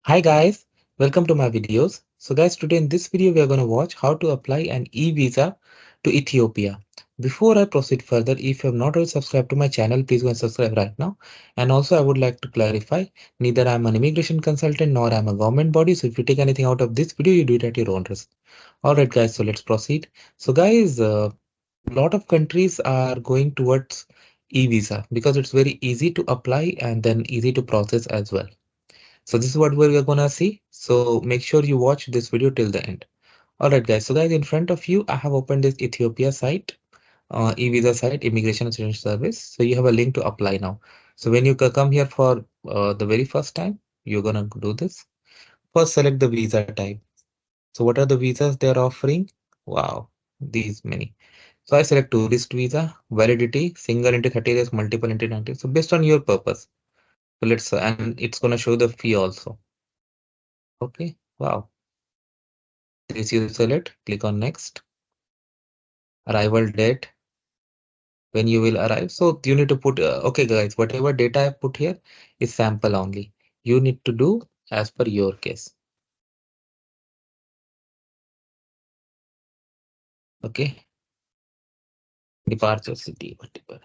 Hi guys, welcome to my videos. So guys, today in this video we are going to watch how to apply an e-visa to Ethiopia. Before I proceed further, if you have not already subscribed to my channel, please go and subscribe right now. And also I would like to clarify, neither I am an immigration consultant nor I am a government body. So if you take anything out of this video, you do it at your own risk. Alright guys, so let's proceed. So guys, a lot of countries are going towards e-visa because it's very easy to apply and then easy to process as well. So this is what we're gonna see. So make sure you watch this video till the end. Alright guys, so guys in front of you, I have opened this Ethiopia site, eVisa site, Immigration and Citizenship Service. So you have a link to apply now. So when you come here for the very first time, you're gonna do this. First select the visa type. So what are the visas they're offering? Wow, these many. So I select tourist visa, validity, single into 30 days, multiple into 90. So based on your purpose. So let's, and it's gonna show the fee also. Okay, wow. This you select, click on next, arrival date, when you will arrive. So you need to put, okay guys, whatever data I put here is sample only. You need to do as per your case. Okay, departure city, whatever.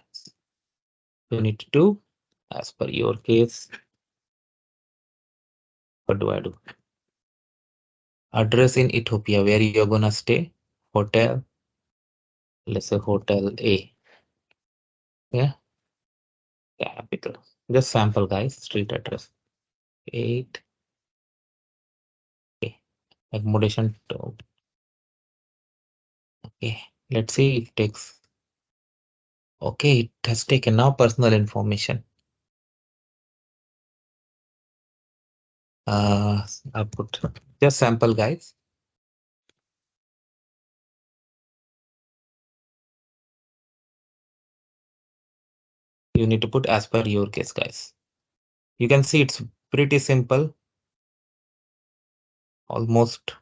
You need to do as per your case. What do I do? Address in Ethiopia, where you're gonna stay. Hotel, let's say Hotel A. Yeah, capital. Just sample guys, street address. 8. Okay, accommodation. Okay, let's see if it takes. Okay, it has taken now personal information. I put just sample guys. You need to put as per your case, guys. You can see it's pretty simple, almost.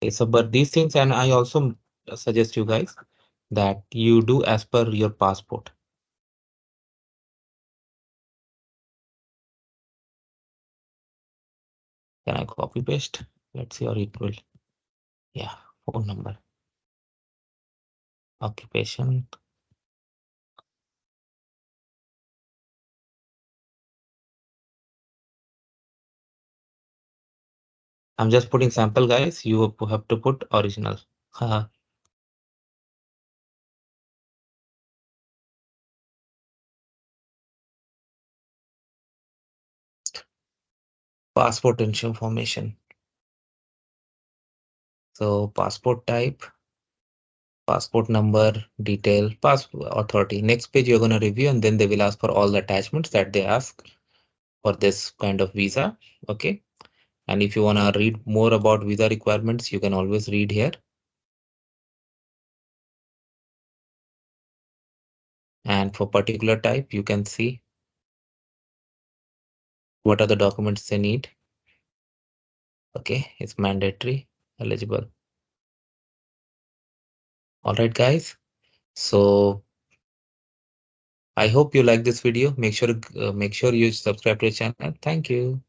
Okay, so, but these things, and I also suggest you guys that you do as per your passport. Can I copy paste? Let's see, or it will. Yeah, phone number, occupation. I'm just putting sample, guys. You have to put original. Haha. Passport information. So passport type, passport number, detail, passport authority. Next page you're going to review, and then they will ask for all the attachments that they ask for this kind of visa. Okay. And if you want to read more about visa requirements, you can always read here. And for particular type, you can see what are the documents they need. Okay, it's mandatory, eligible. All right, guys. So I hope you like this video. Make sure you subscribe to the channel. Thank you.